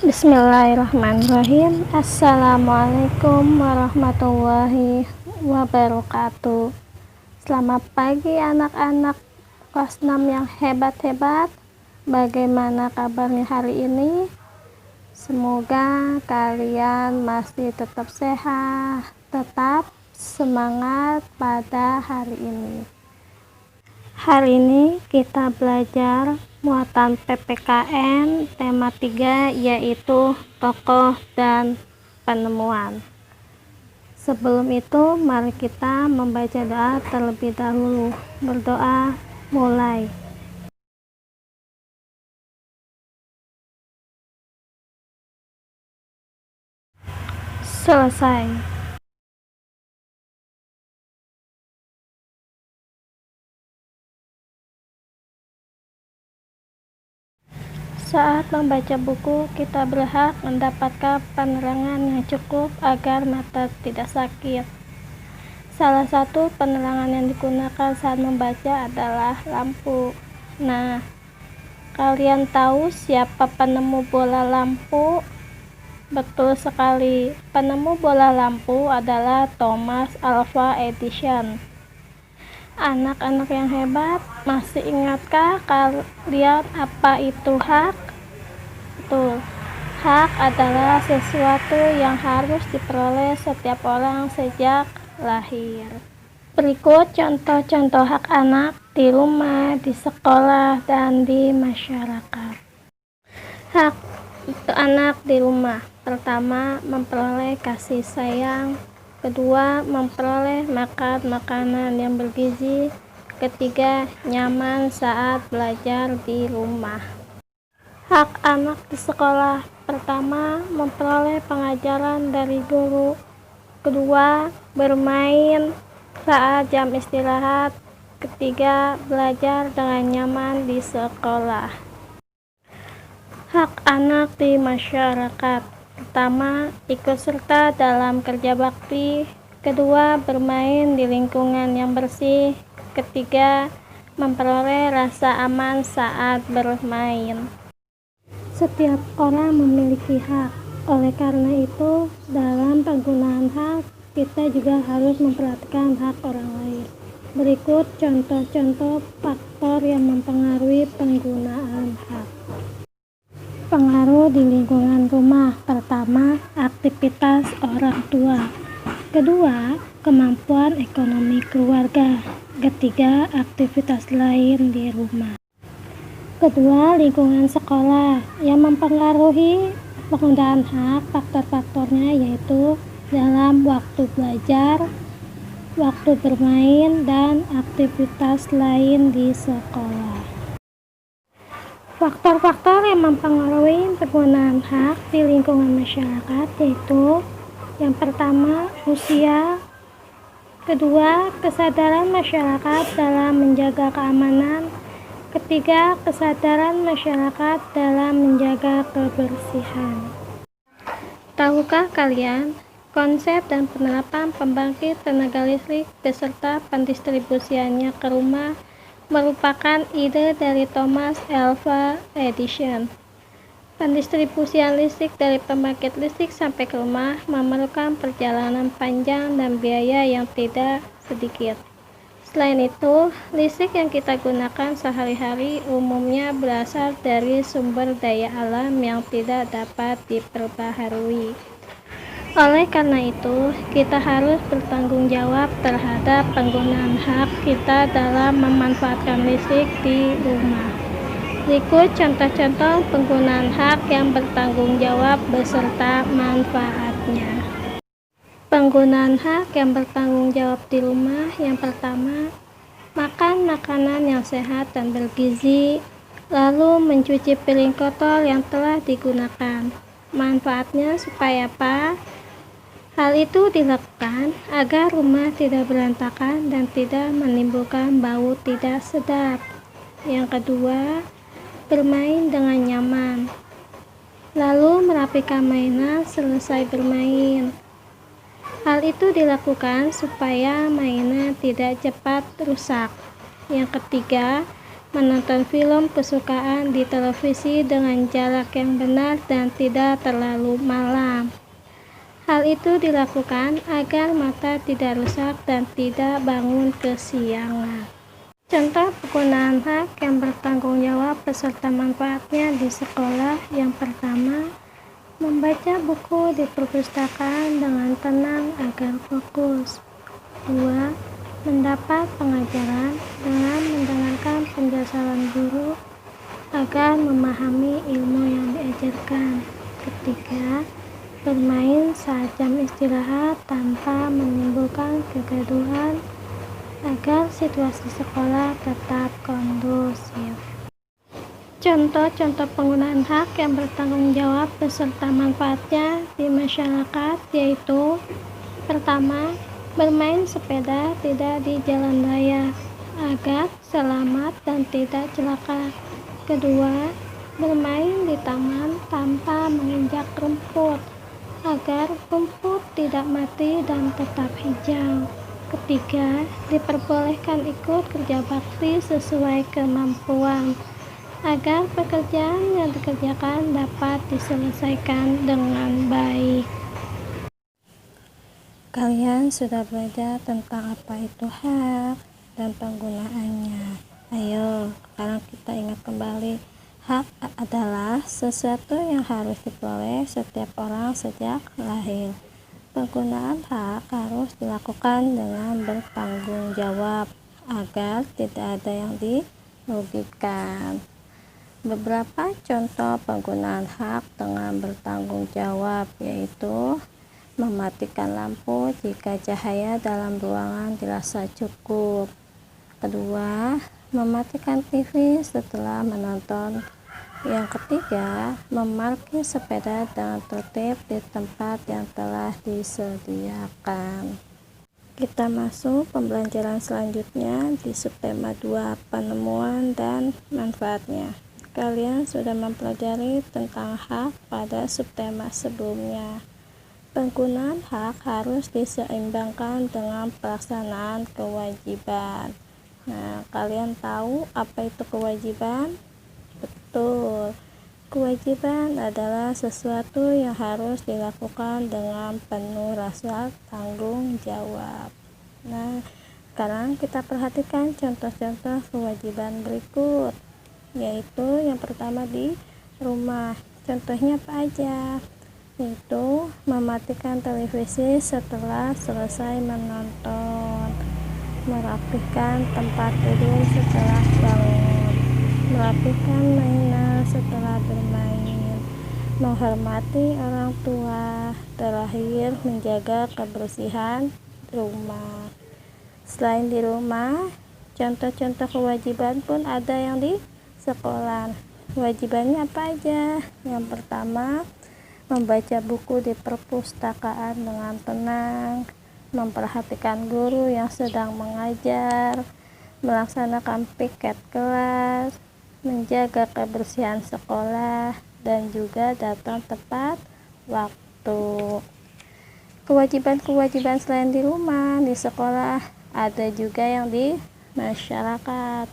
Bismillahirrahmanirrahim. Assalamualaikum warahmatullahi wabarakatuh. Selamat pagi anak-anak kelas 6 yang hebat-hebat. Bagaimana kabarnya hari ini? Semoga kalian masih tetap sehat, tetap semangat pada hari ini. Hari ini kita belajar muatan PPKN tema 3, yaitu tokoh dan penemuan. Sebelum itu, mari kita membaca doa terlebih dahulu. Berdoa, mulai. Selesai. Saat membaca buku, kita berhak mendapatkan penerangan yang cukup agar mata tidak sakit. Salah satu penerangan yang digunakan saat membaca adalah lampu. Nah, kalian tahu siapa penemu bola lampu? Betul sekali, penemu bola lampu adalah Thomas Alva Edison. Anak-anak yang hebat, masih ingatkah kalian apa itu hak? Betul, hak adalah sesuatu yang harus diperoleh setiap orang sejak lahir. Berikut contoh-contoh hak anak di rumah, di sekolah, dan di masyarakat. Hak anak di rumah. Pertama, memperoleh kasih sayang. Kedua, memperoleh makan makanan yang bergizi. Ketiga, nyaman saat belajar di rumah. Hak anak di sekolah. Pertama, memperoleh pengajaran dari guru. Kedua, bermain saat jam istirahat. Ketiga, belajar dengan nyaman di sekolah. Hak anak di masyarakat. Pertama, ikut serta dalam kerja bakti. Kedua, bermain di lingkungan yang bersih. Ketiga, memperoleh rasa aman saat bermain. Setiap orang memiliki hak. Oleh karena itu, dalam penggunaan hak, kita juga harus memperhatikan hak orang lain. Berikut contoh-contoh faktor yang mempengaruhi penggunaan hak. Pengaruh di lingkungan rumah. Pertama, aktivitas orang tua. Kedua, kemampuan ekonomi keluarga. Ketiga, aktivitas lain di rumah. Kedua, lingkungan sekolah. Yang mempengaruhi penggunaan hak, faktor-faktornya yaitu dalam waktu belajar, waktu bermain, dan aktivitas lain di sekolah. Faktor-faktor yang mempengaruhi penggunaan hak di lingkungan masyarakat yaitu yang pertama, usia. Kedua, kesadaran masyarakat dalam menjaga keamanan. Ketiga, kesadaran masyarakat dalam menjaga kebersihan. Tahukah kalian konsep dan penerapan pembangkit tenaga listrik beserta pendistribusiannya ke rumah merupakan ide dari Thomas Alva Edison. Pendistribusian listrik dari pembangkit listrik sampai ke rumah memerlukan perjalanan panjang dan biaya yang tidak sedikit. Selain itu, listrik yang kita gunakan sehari-hari umumnya berasal dari sumber daya alam yang tidak dapat diperbaharui. Oleh karena itu, kita harus bertanggung jawab terhadap penggunaan hak kita dalam memanfaatkan listrik di rumah. Berikut contoh-contoh penggunaan hak yang bertanggung jawab beserta manfaatnya. Penggunaan hak yang bertanggung jawab di rumah. Yang pertama, makan makanan yang sehat dan bergizi, lalu mencuci piring kotor yang telah digunakan. Manfaatnya supaya apa? Hal itu dilakukan agar rumah tidak berantakan dan tidak menimbulkan bau tidak sedap. Yang kedua, bermain dengan nyaman, lalu merapikan mainan selesai bermain. Hal itu dilakukan supaya mainan tidak cepat rusak. Yang ketiga, menonton film kesukaan di televisi dengan jarak yang benar dan tidak terlalu malam. Hal itu dilakukan agar mata tidak rusak dan tidak bangun kesiangan. Contoh penggunaan hak yang bertanggung jawab beserta manfaatnya di sekolah. Yang pertama, membaca buku di perpustakaan dengan tenang agar fokus. 2. Mendapat pengajaran dengan mendengarkan penjelasan guru agar memahami ilmu yang diajarkan. Ketiga, bermain saat jam istirahat tanpa menimbulkan kegaduhan agar situasi sekolah tetap kondusif. Contoh-contoh penggunaan hak yang bertanggung jawab beserta manfaatnya di masyarakat yaitu: pertama, bermain sepeda tidak di jalan raya agar selamat dan tidak celaka. Kedua, bermain di taman tanpa menginjak rumput agar rumput tidak mati dan tetap hijau. Ketiga, diperbolehkan ikut kerja bakti sesuai kemampuan agar pekerjaan yang dikerjakan dapat diselesaikan dengan baik. Kalian sudah belajar tentang apa itu hak dan penggunaannya. Ayo, sekarang kita ingat kembali. Hak adalah sesuatu yang harus diperoleh setiap orang sejak lahir. Penggunaan hak harus dilakukan dengan bertanggung jawab agar tidak ada yang dirugikan. Beberapa contoh penggunaan hak dengan bertanggung jawab yaitu: mematikan lampu jika cahaya dalam ruangan dirasa cukup. Kedua, mematikan TV setelah menonton. Yang ketiga, memarkir sepeda dengan tertib di tempat yang telah disediakan. Kita masuk pembelajaran selanjutnya di subtema 2, penemuan dan manfaatnya. Kalian sudah mempelajari tentang hak pada subtema sebelumnya. Penggunaan hak harus diseimbangkan dengan pelaksanaan kewajiban. Nah, kalian tahu apa itu kewajiban? Betul, kewajiban adalah sesuatu yang harus dilakukan dengan penuh rasa tanggung jawab. Nah, sekarang kita perhatikan contoh-contoh kewajiban berikut, yaitu yang pertama di rumah. Contohnya apa aja? Yaitu mematikan televisi setelah selesai menonton, merapikan tempat tidur setelah bangun, merapikan mainan setelah bermain, menghormati orang tua, terakhir menjaga kebersihan rumah. Selain di rumah, contoh-contoh kewajiban pun ada yang di sekolah. Kewajibannya apa aja? Yang pertama, membaca buku di perpustakaan dengan tenang, memperhatikan guru yang sedang mengajar, melaksanakan piket kelas, menjaga kebersihan sekolah, dan juga datang tepat waktu. Kewajiban-kewajiban selain di rumah, di sekolah, ada juga yang di masyarakat.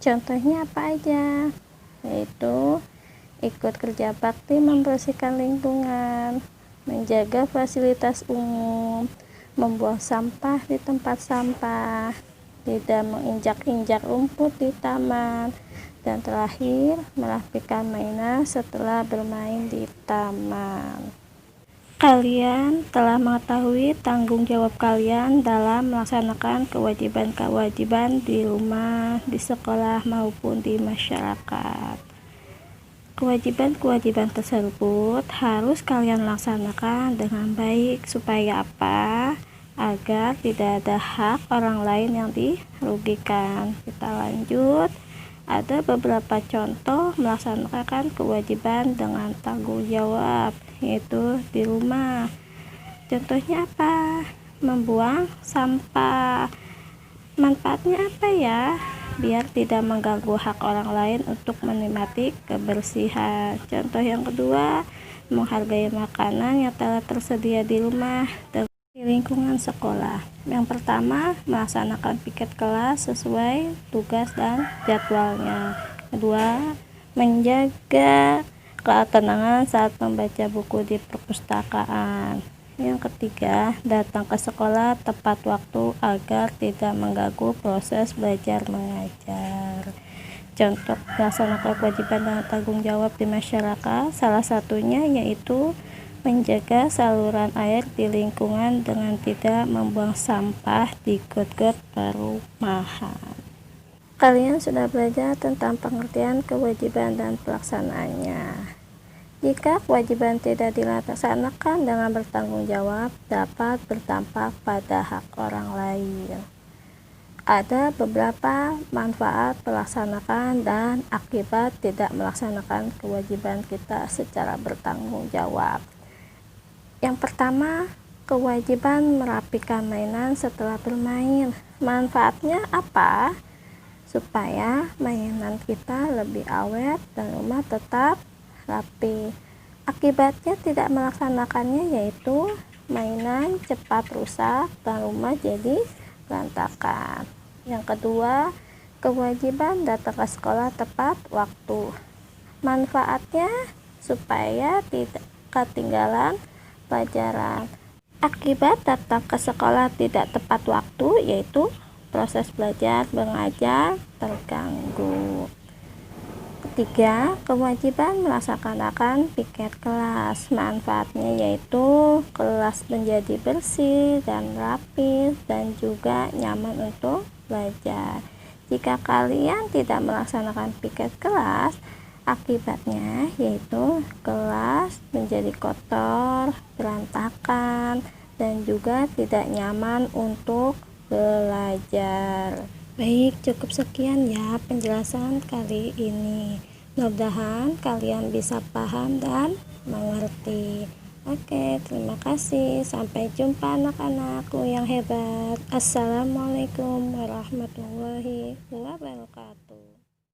Contohnya apa aja? Yaitu ikut kerja bakti membersihkan lingkungan, menjaga fasilitas umum, membuang sampah di tempat sampah, tidak menginjak-injak rumput di taman, dan terakhir merapikan mainan setelah bermain di taman. Kalian telah mengetahui tanggung jawab kalian dalam melaksanakan kewajiban-kewajiban di rumah, di sekolah, maupun di masyarakat. Kewajiban-kewajiban tersebut harus kalian laksanakan dengan baik supaya apa? Agar tidak ada hak orang lain yang dirugikan. Kita lanjut. Ada beberapa contoh melaksanakan kewajiban dengan tanggung jawab, yaitu di rumah. Contohnya apa? Membuang sampah. Manfaatnya apa ya? Biar tidak mengganggu hak orang lain untuk menikmati kebersihan. Contoh yang kedua, menghargai makanan yang telah tersedia di rumah. Di di lingkungan sekolah. Yang pertama, melaksanakan piket kelas sesuai tugas dan jadwalnya. Kedua, menjaga ketenangan saat membaca buku di perpustakaan. Yang ketiga, datang ke sekolah tepat waktu agar tidak mengganggu proses belajar mengajar. Contoh melaksanakan kewajiban dan tanggung jawab di masyarakat, salah satunya yaitu menjaga saluran air di lingkungan dengan tidak membuang sampah di got-got perumahan. Kalian sudah belajar tentang pengertian kewajiban dan pelaksanaannya. Jika kewajiban tidak dilaksanakan dengan bertanggung jawab, dapat berdampak pada hak orang lain. Ada beberapa manfaat melaksanakan dan akibat tidak melaksanakan kewajiban kita secara bertanggung jawab. Yang pertama, kewajiban merapikan mainan setelah bermain. Manfaatnya apa? Supaya mainan kita lebih awet dan rumah tetap rapi. Akibatnya tidak melaksanakannya yaitu mainan cepat rusak dan rumah jadi berantakan. Yang kedua, kewajiban datang ke sekolah tepat waktu. Manfaatnya supaya tidak ketinggalan pelajaran. Akibat datang ke sekolah tidak tepat waktu yaitu proses belajar mengajar terganggu. Ketiga, kewajiban melaksanakan piket kelas. Manfaatnya yaitu kelas menjadi bersih dan rapi dan juga nyaman untuk belajar. Jika kalian tidak melaksanakan piket kelas, akibatnya yaitu kelas menjadi kotor, berantakan, dan juga tidak nyaman untuk belajar. Baik, cukup sekian ya penjelasan kali ini. Mudah-mudahan kalian bisa paham dan mengerti. Oke, terima kasih. Sampai jumpa anak-anakku yang hebat. Assalamualaikum warahmatullahi wabarakatuh.